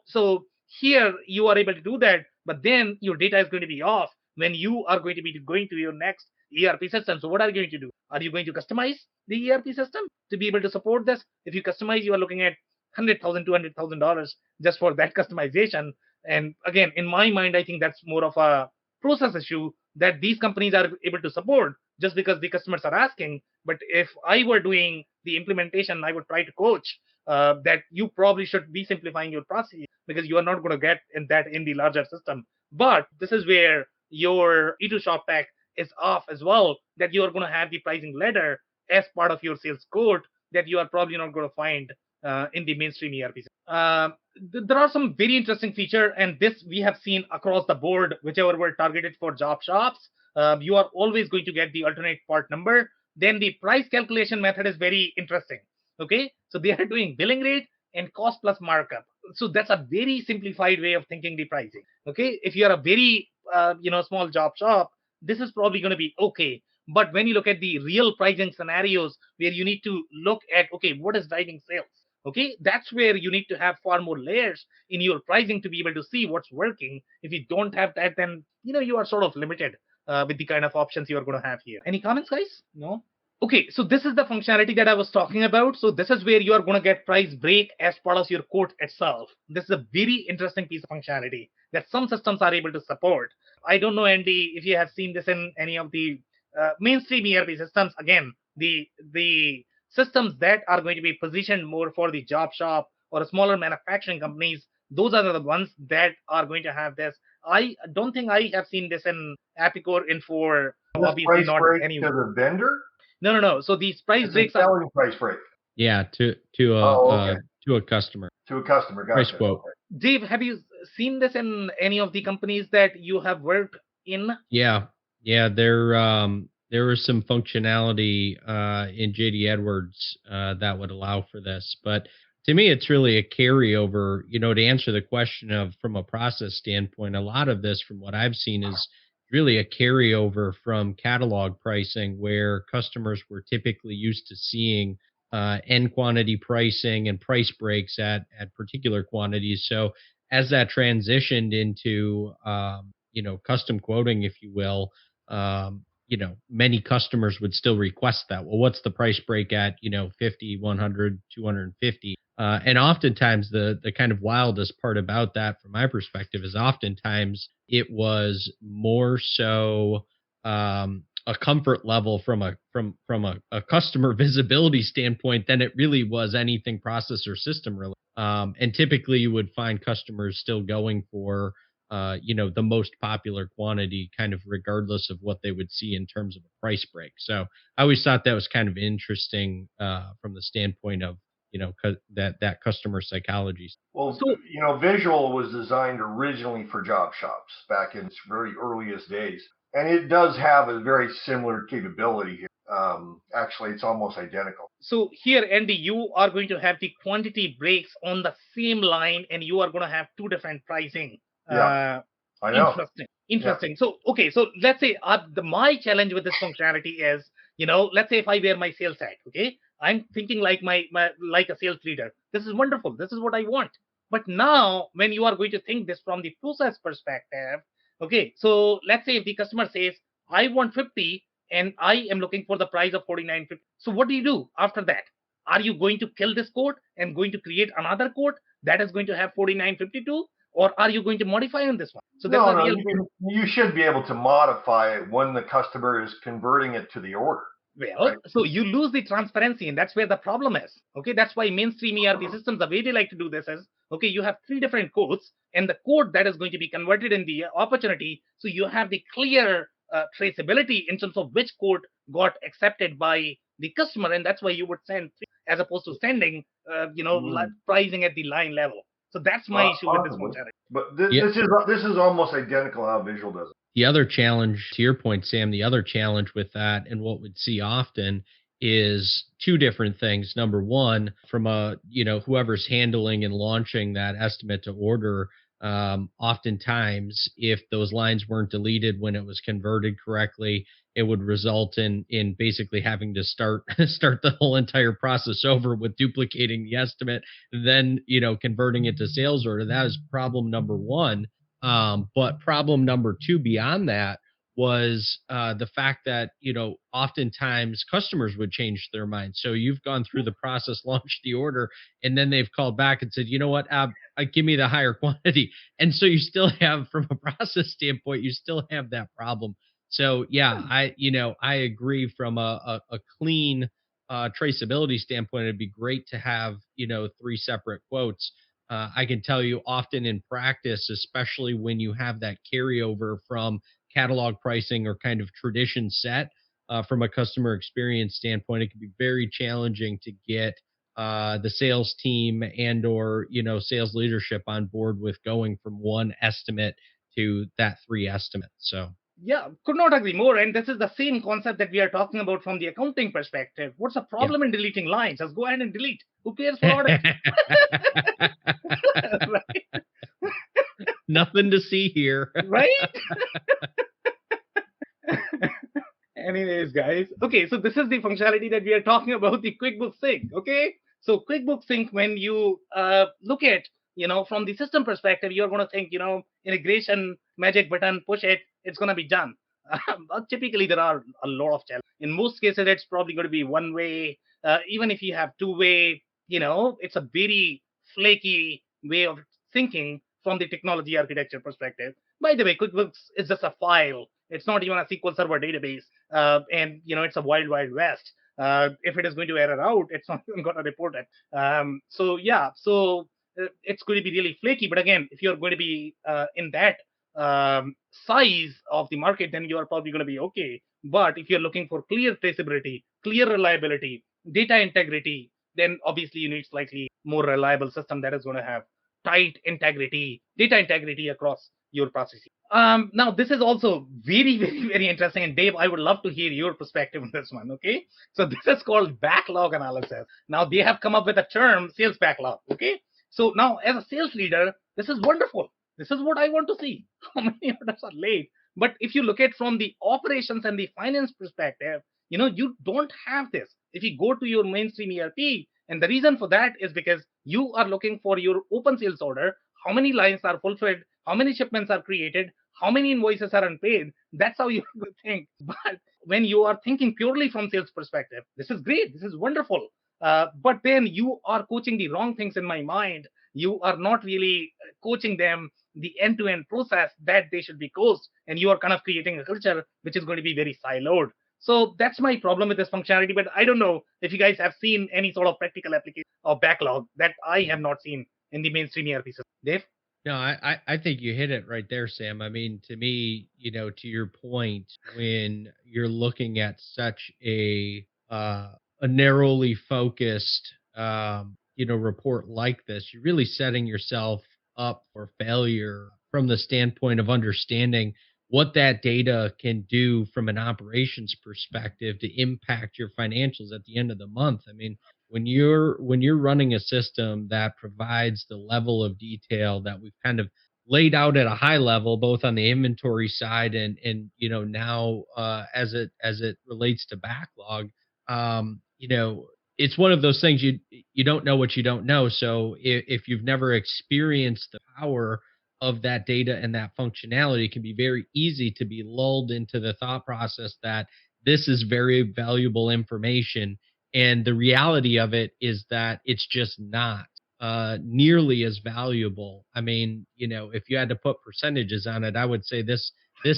so here you are able to do that, but then your data is going to be off when you are going to be going to your next ERP system. So what are you going to do? Are you going to customize the ERP system to be able to support this? If you customize, you are looking at $100,000, $200,000 just for that customization. And again, in my mind, I think that's more of a process issue that these companies are able to support just because the customers are asking. But if I were doing the implementation, I would try to coach that you probably should be simplifying your process because you are not going to get in the larger system. But this is where your E2 Shoptech is off as well, that you are going to have the pricing ladder as part of your sales code that you are probably not going to find in the mainstream ERP. There are some very interesting features, and this we have seen across the board, whichever were targeted for job shops. You are always going to get the alternate part number. Then the price calculation method is very interesting. Okay, so they are doing billing rate and cost plus markup. So that's a very simplified way of thinking the pricing. Okay, if you are a very small job shop, this is probably going to be okay. But when you look at the real pricing scenarios where you need to look at, okay, what is driving sales? Okay, that's where you need to have far more layers in your pricing to be able to see what's working. If you don't have that, then you are sort of limited with the kind of options you are going to have here. Any comments, guys? No? Okay, so this is the functionality that I was talking about. So this is where you are going to get price break as part of your quote itself. This is a very interesting piece of functionality that some systems are able to support. I don't know, Andy, if you have seen this in any of the mainstream ERP systems. Again, the systems that are going to be positioned more for the job shop or smaller manufacturing companies, those are the ones that are going to have this. I don't think I have seen this in Epicor Info. Obviously not anywhere. To the vendor? No. So these price breaks are selling price break. Yeah, to a customer. To a customer, gotcha. Price quote. Dave, have you seen this in any of the companies that you have worked in? Yeah. There was some functionality in JD Edwards that would allow for this, but To me, it's really a carryover, to answer the question of from a process standpoint. A lot of this, from what I've seen, is really a carryover from catalog pricing, where customers were typically used to seeing end quantity pricing and price breaks at particular quantities. So as that transitioned into, custom quoting, if you will, many customers would still request that. Well, what's the price break at, 50, 100, 250? And oftentimes the kind of wildest part about that, from my perspective, is oftentimes it was more so a comfort level from a customer visibility standpoint than it really was anything process or system related. And typically you would find customers still going for the most popular quantity, kind of regardless of what they would see in terms of a price break. So I always thought that was kind of interesting from the standpoint of that customer psychology. Well, visual was designed originally for job shops back in its very earliest days, and it does have a very similar capability here. Actually, it's almost identical. So here, Andy, you are going to have the quantity breaks on the same line, and you are going to have two different pricing. Yeah, I know. Interesting. Yeah. So let's say my challenge with this functionality is, let's say if I wear my sales hat, okay, I'm thinking like like a sales leader. This is wonderful. This is what I want. But now, when you are going to think this from the process perspective, okay, so let's say if the customer says, I want 50 and I am looking for the price of 49.50. So what do you do after that? Are you going to kill this quote and going to create another quote that is going to have 49.52? Or are you going to modify on this one? So you should be able to modify it when the customer is converting it to the order. Well, right? So you lose the transparency, and that's where the problem is. Okay, that's why mainstream ERP systems, the way they like to do this is, okay, you have three different codes, and the code that is going to be converted in the opportunity, so you have the clear traceability in terms of which code got accepted by the customer, and that's why you would send three, as opposed to sending, pricing at the line level. So that's my issue with this functionality. But this is almost identical how Visual does it. The other challenge, to your point, Sam, the other challenge with that, and what we'd see often, is two different things. Number one, from whoever's handling and launching that estimate to order, oftentimes if those lines weren't deleted when it was converted correctly, it would result in basically having to start the whole entire process over with duplicating the estimate, then converting it to sales order. That is problem number one. But problem number two beyond that was the fact that oftentimes customers would change their minds. So you've gone through the process, launched the order, and then they've called back and said, you know what, give me the higher quantity. And so you still have, from a process standpoint, you still have that problem. So yeah, I agree from a clean traceability standpoint. It'd be great to have three separate quotes. I can tell you often in practice, especially when you have that carryover from catalog pricing or kind of tradition set, from a customer experience standpoint, it can be very challenging to get the sales team and or sales leadership on board with going from one estimate to that three estimates. So yeah, could not agree more. And this is the same concept that we are talking about from the accounting perspective. What's the problem in deleting lines? Just go ahead and delete. Who cares for audit? Right? Nothing to see here. Right? Anyways, guys. Okay, so this is the functionality that we are talking about, the QuickBooks Sync. Okay, so QuickBooks Sync, when you look at, from the system perspective, you're going to think, integration, magic button, push it, it's going to be done. But typically, there are a lot of challenges. In most cases, it's probably going to be one way. Even if you have two-way, it's a very flaky way of thinking from the technology architecture perspective. By the way, QuickBooks is just a file. It's not even a SQL Server database. And, it's a wild, wild west. If it is going to error out, it's not even going to report it. So it's going to be really flaky. But again, if you're going to be in that size of the market, then you are probably going to be okay. But if you're looking for clear traceability, clear reliability, data integrity, then obviously you need slightly more reliable system that is going to have tight integrity, data integrity across your processes. Now this is also very, very, very interesting. And Dave, I would love to hear your perspective on this one. Okay, so this is called backlog analysis. Now they have come up with a term, sales backlog. Okay, so now as a sales leader, this is wonderful. This is what I want to see. How many orders are late? But if you look at from the operations and the finance perspective, you don't have this. If you go to your mainstream ERP, and the reason for that is because you are looking for your open sales order, how many lines are fulfilled, how many shipments are created, how many invoices are unpaid. That's how you think. But when you are thinking purely from sales perspective, this is great, this is wonderful. But then you are coaching the wrong things in my mind. You are not really coaching them the end-to-end process that they should be coached, and you are kind of creating a culture which is going to be very siloed. So that's my problem with this functionality. But I don't know if you guys have seen any sort of practical application of backlog that I have not seen in the mainstream ERP system. Dave? No, I think you hit it right there, Sam. I mean, to me, to your point, when you're looking at such a narrowly focused report like this, you're really setting yourself up for failure from the standpoint of understanding what that data can do from an operations perspective to impact your financials at the end of the month. I mean, when you're running a system that provides the level of detail that we've kind of laid out at a high level, both on the inventory side and now as it relates to backlog, it's one of those things you don't know what you don't know. So if you've never experienced the power of that data and that functionality, it can be very easy to be lulled into the thought process that this is very valuable information. And the reality of it is that it's just not nearly as valuable. I mean, if you had to put percentages on it, I would say this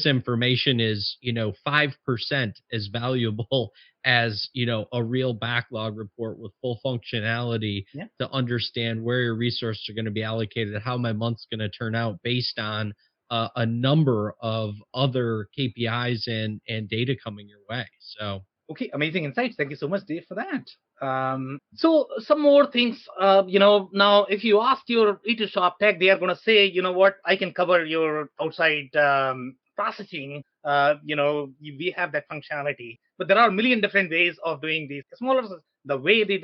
information is 5% as valuable as a real backlog report with full functionality. Yeah. To understand where your resources are going to be allocated, how my month's going to turn out based on a number of other KPIs and data coming your way. So Okay, amazing insights. Thank you so much, Dave, for that. So some more things, now if you ask your E2 Shoptech, they are going to say, you know what, I can cover your outside processing. We have that functionality, but there are a million different ways of doing these. Smaller, the way they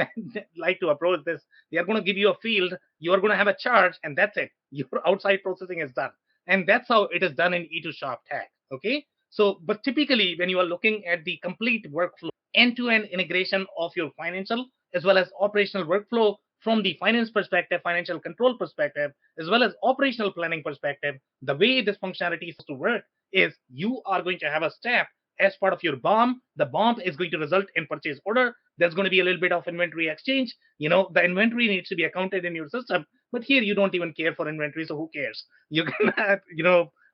like to approach this, they are going to give you a field, you are going to have a charge, and that's it. Your outside processing is done. And that's how it is done in E2 Shoptech. Okay. So, but typically when you are looking at the complete workflow, end-to-end integration of your financial as well as operational workflow from the finance perspective, financial control perspective, as well as operational planning perspective, the way this functionality is to work is you are going to have a step as part of your BOM. The BOM is going to result in purchase order. There's going to be a little bit of inventory exchange. The inventory needs to be accounted in your system, but here you don't even care for inventory, so who cares? You can,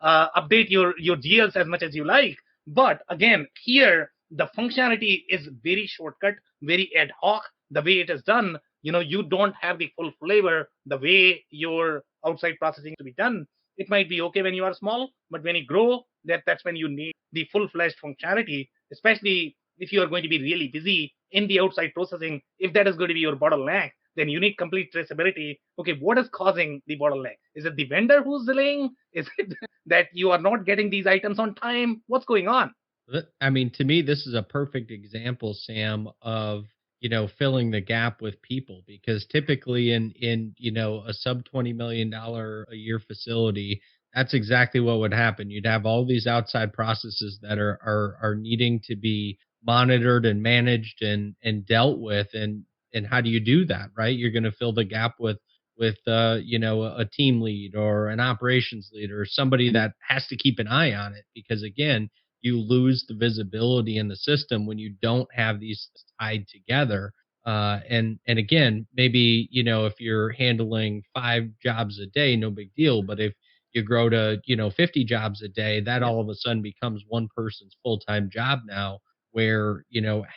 update your GLs as much as you like. But again, here the functionality is very shortcut, very ad hoc. The way it is done, you don't have the full flavor the way your outside processing to be done. It might be okay when you are small, but when you grow, that's when you need the full-fledged functionality, especially if you are going to be really busy in the outside processing. If that is going to be your bottleneck, then you need complete traceability. Okay, what is causing the bottleneck? Is it the vendor who's delaying? Is it that you are not getting these items on time? What's going on? I mean, to me, this is a perfect example, Sam, of filling the gap with people, because typically in a sub $20 million a year facility, that's exactly what would happen. You'd have all these outside processes that are needing to be monitored and managed and dealt with, and how do you do that, right? You're going to fill the gap with a team lead or an operations lead or somebody that has to keep an eye on it, because again, you lose the visibility in the system when you don't have these tied together. And again, maybe if you're handling 5 jobs a day, no big deal. But if you grow to 50 jobs a day, that all of a sudden becomes one person's full-time job now. Where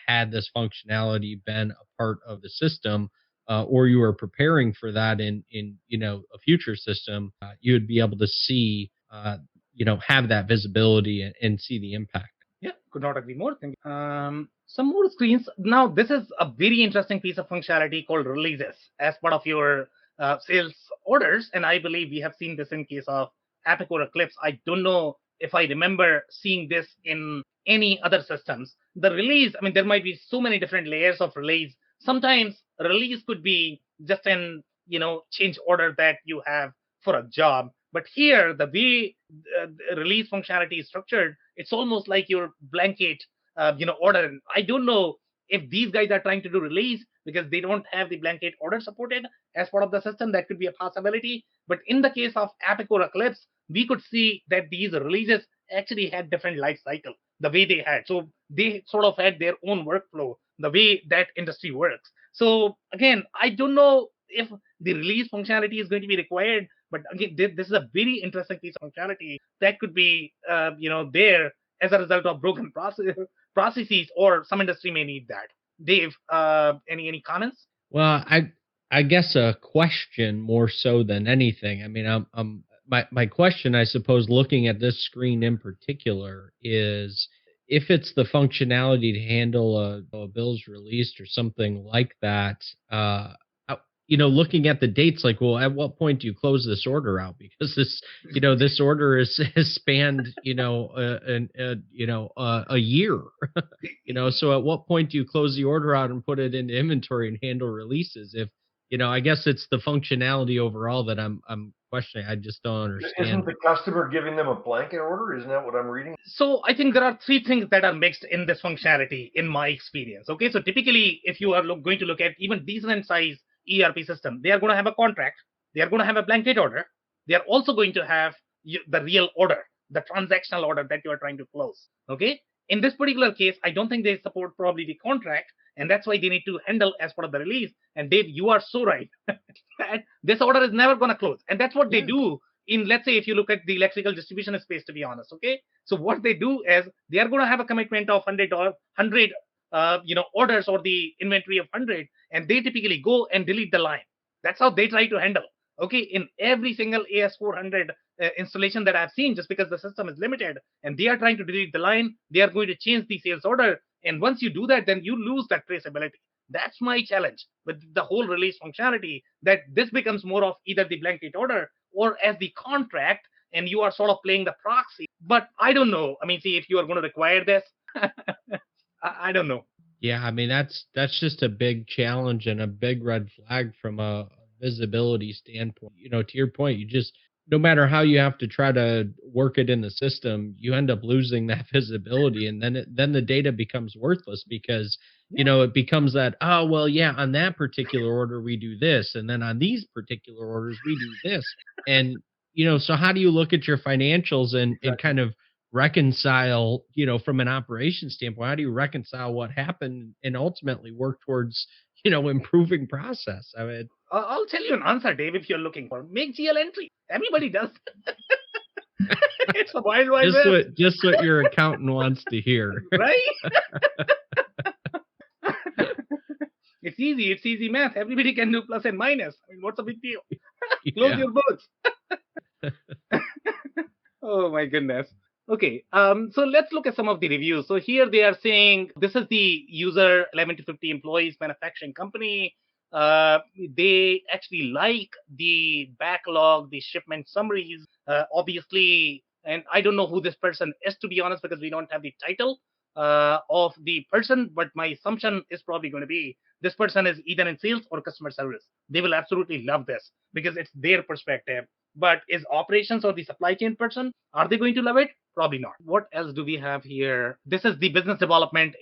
had this functionality been a part of the system, or you were preparing for that in a future system, you would be able to see have that visibility and see the impact. Yeah, could not agree more. Thank you. Some more screens. Now, this is a very interesting piece of functionality called releases as part of your sales orders. And I believe we have seen this in case of Epic or Eclipse. I don't know if I remember seeing this in any other systems. The release, I mean, there might be so many different layers of release. Sometimes release could be just an, change order that you have for a job. But here, the way the release functionality is structured, it's almost like your blanket, order. I don't know if these guys are trying to do release because they don't have the blanket order supported as part of the system. That could be a possibility. But in the case of Epic or Eclipse, we could see that these releases actually had different life cycle the way they had. So they sort of had their own workflow, the way that industry works. So again, I don't know if the release functionality is going to be required, but again, this is a very interesting piece of functionality that could be, there as a result of broken processes, or some industry may need that. Dave, any comments? Well, I guess a question more so than anything. I mean, my question, I suppose, looking at this screen in particular, is if it's the functionality to handle a bills released or something like that. Looking at the dates, like, well, at what point do you close this order out? Because this order has spanned, a year, so at what point do you close the order out and put it into inventory and handle releases? If, I guess it's the functionality overall that I'm questioning. I just don't understand. Isn't the customer giving them a blanket order? Isn't that what I'm reading? So I think there are three things that are mixed in this functionality, in my experience. Okay, so typically, if you are going to look at even decent size ERP system, they are going to have a contract, they are going to have a blanket order, they are also going to have the real order, the transactional order that you are trying to close. Okay, in this particular case, I don't think they support probably the contract, and that's why they need to handle as part of the release. And Dave, you are so right. This order is never going to close, and that's what they do in, let's say, if you look at the electrical distribution space, to be honest. Okay, so what they do is they are going to have a commitment of 100 orders, or the inventory of 100, and they typically go and delete the line. That's how they try to handle. Okay, in every single AS400 installation that I've seen, just because the system is limited and they are trying to delete the line, they are going to change the sales order. And once you do that, then you lose that traceability. That's my challenge with the whole release functionality, that this becomes more of either the blanket order or as the contract, and you are sort of playing the proxy. But I don't know. I mean, see, if you are going to require this, I don't know. Yeah, I mean, that's just a big challenge and a big red flag from a visibility standpoint. To your point, you just, no matter how you have to try to work it in the system, you end up losing that visibility, and then the data becomes worthless because it becomes that, oh well, yeah, on that particular order we do this, and then on these particular orders we do this, and so how do you look at your financials and kind of reconcile, from an operations standpoint, how do you reconcile what happened and ultimately work towards, improving process? I mean, I'll tell you an answer, Dave, if you're looking for. Make GL entry. Everybody does. It's a wild west. Just what your accountant wants to hear. Right? It's easy. It's easy math. Everybody can do plus and minus. I mean, what's the big deal? Close your books. Oh, my goodness. Okay, so let's look at some of the reviews. So here they are saying this is the user 11 to 50 employees manufacturing company. They actually like the backlog, the shipment summaries, obviously. And I don't know who this person is, to be honest, because we don't have the title of the person. But my assumption is probably going to be this person is either in sales or customer service. They will absolutely love this because it's their perspective. But is operations or the supply chain person, are they going to love it? Probably not. What else do we have here? This is the business development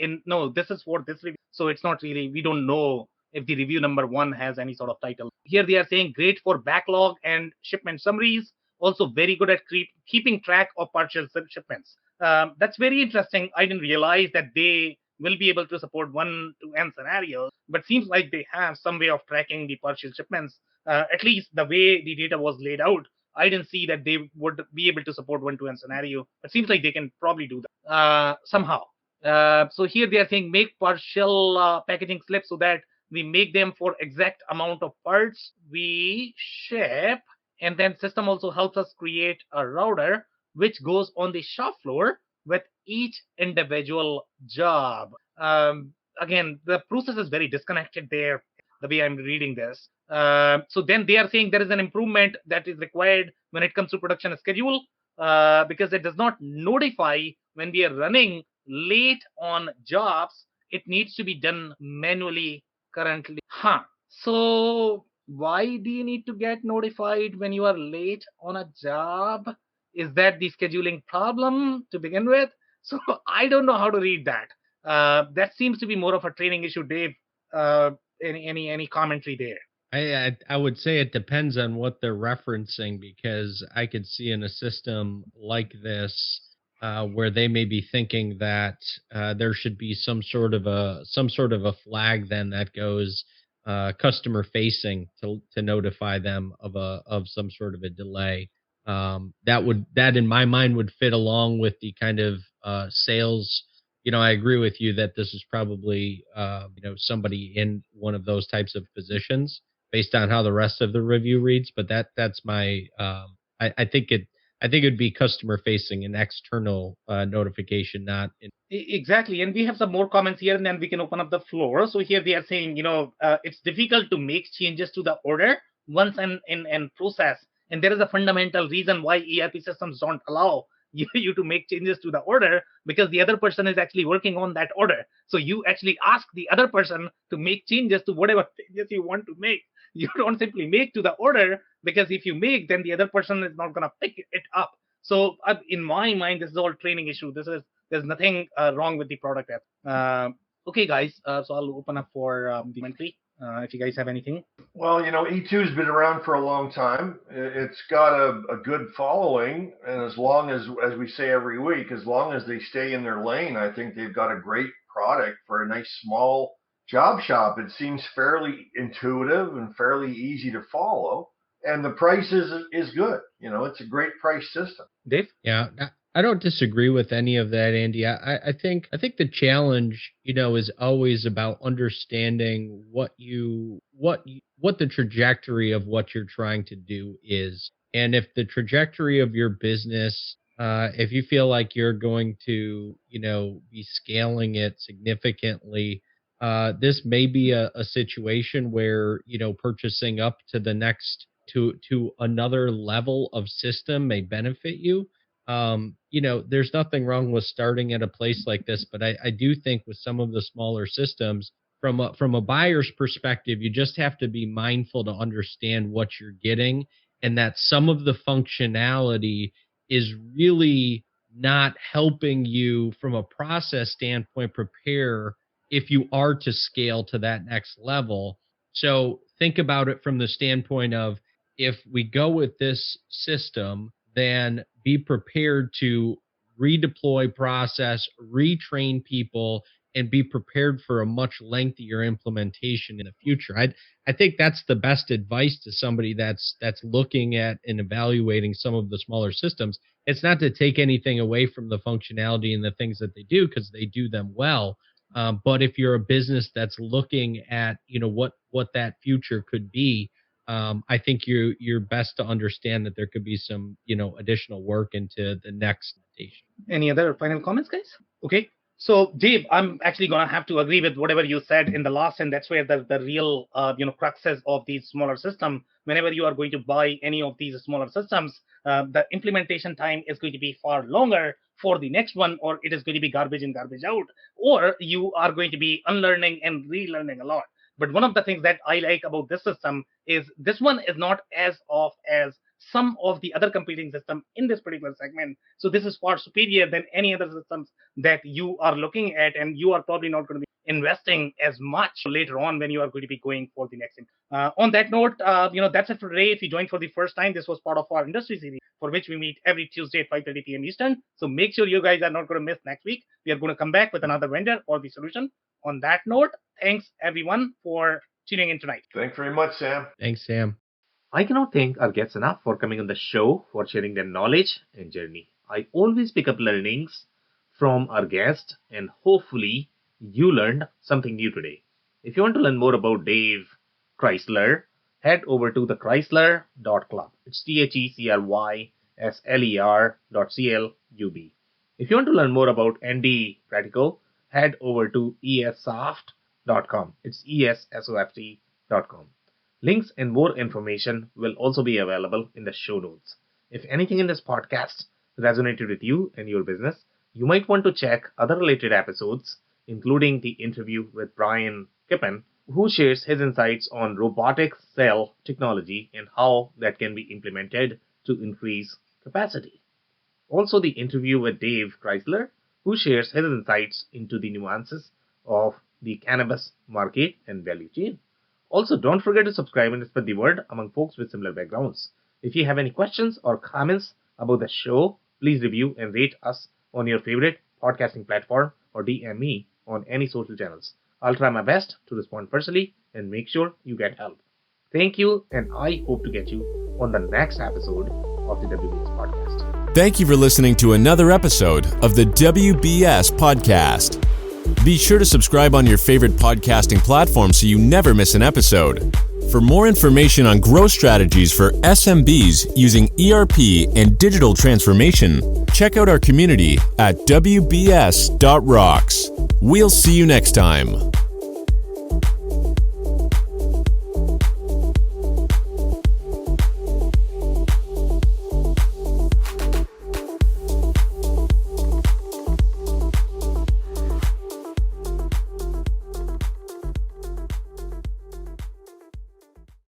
this is for this review. So it's not really, we don't know if the review number 1 has any sort of title. Here they are saying great for backlog and shipment summaries. Also very good at keeping track of partial shipments. That's very interesting. I didn't realize that they will be able to support 1 to N scenarios, but seems like they have some way of tracking the partial shipments. At least the way the data was laid out, I didn't see that they would be able to support 1 to N scenario. It seems like they can probably do that somehow. So here they are saying make partial packaging slips so that we make them for exact amount of parts we ship. And then system also helps us create a router which goes on the shop floor with each individual job. Again, the process is very disconnected there. the way I'm reading this. So then they are saying there is an improvement that is required when it comes to production schedule, because it does not notify when we are running late on jobs. It needs to be done manually currently. So why do you need to get notified when you are late on a job? Is that the scheduling problem to begin with? So I don't know how to read that. That seems to be more of a training issue, Dave. Uh, any commentary there? I would say it depends on what they're referencing, because I could see in a system like this where they may be thinking that there should be some sort of a flag then that goes customer facing to notify them of some sort of a delay. That in my mind would fit along with the kind of sales. I agree with you that this is probably somebody in one of those types of positions based on how the rest of the review reads. But that's my I think it'd be customer facing and external notification, not in. Exactly. And we have some more comments here, and then we can open up the floor. So here they are saying, it's difficult to make changes to the order once in process. And there is a fundamental reason why ERP systems don't allow you to make changes to the order, because the other person is actually working on that order. So you actually ask the other person to make changes to whatever changes you want to make. You don't simply make to the order, because if you make, then the other person is not going to pick it up. So in my mind, this is all training issue. There's nothing wrong with the product app. Okay, guys. So I'll open up for the commentary. If you guys have anything. Well, E2's been around for a long time. It's got a good following, and as long as we say every week, as long as they stay in their lane, I think they've got a great product for a nice small job shop. It seems fairly intuitive and fairly easy to follow, and the price is good. It's a great price system. Dave? Yeah, I don't disagree with any of that, Andy. I think the challenge, is always about understanding what the trajectory of what you're trying to do is. And if the trajectory of your business, if you feel like you're going to, be scaling it significantly, this may be a situation where, purchasing up to the next to another level of system may benefit you. There's nothing wrong with starting at a place like this, but I do think with some of the smaller systems, from a buyer's perspective, you just have to be mindful to understand what you're getting, and that some of the functionality is really not helping you from a process standpoint prepare if you are to scale to that next level. So think about it from the standpoint of, if we go with this system, then be prepared to redeploy process, retrain people, and be prepared for a much lengthier implementation in the future. I think that's the best advice to somebody that's looking at and evaluating some of the smaller systems. It's not to take anything away from the functionality and the things that they do, because they do them well. But if you're a business that's looking at, what that future could be, I think you're best to understand that there could be some, additional work into the next station. Any other final comments, guys? Okay. So, Dave, I'm actually going to have to agree with whatever you said in the last, and that's where the real, cruxes of these smaller system. Whenever you are going to buy any of these smaller systems, the implementation time is going to be far longer for the next one, or it is going to be garbage in, garbage out, or you are going to be unlearning and relearning a lot. But one of the things that I like about this system is this one is not as off as some of the other competing systems in this particular segment. So this is far superior than any other systems that you are looking at, and you are probably not going to be investing as much later on when you are going to be going for the next. On that note, that's it for today. If you joined for the first time, this was part of our industry series, for which we meet every Tuesday at 5:30 p.m. Eastern. So make sure you guys are not going to miss next week. We are going to come back with another vendor or the solution. On that note, thanks everyone for tuning in tonight. Thanks very much, Sam. Thanks, Sam. I cannot thank our guests enough for coming on the show, for sharing their knowledge and journey. I always pick up learnings from our guests, and hopefully you learned something new today. If you want to learn more about Dave Chrysler, head over to thechrysler.club. It's THECRYSLER.CLUB. If you want to learn more about Andy Pratico, head over to ESsoft.com. It's ESSOFT.com. wbsp406.com. Links and more information will also be available in the show notes. If anything in this podcast resonated with you and your business, you might want to check other related episodes, including the interview with Brian Kippen, who shares his insights on robotic cell technology and how that can be implemented to increase capacity. Also, the interview with Dave Chrysler, who shares his insights into the nuances of the cannabis market and value chain. Also, don't forget to subscribe and spread the word among folks with similar backgrounds. If you have any questions or comments about the show, please review and rate us on your favorite podcasting platform or DM me on any social channels. I'll try my best to respond personally and make sure you get help. Thank you, and I hope to get you on the next episode of the WBS Podcast. Thank you for listening to another episode of the WBS Podcast. Be sure to subscribe on your favorite podcasting platform so you never miss an episode. For more information on growth strategies for SMBs using ERP and digital transformation, check out our community at WBS.rocks. We'll see you next time.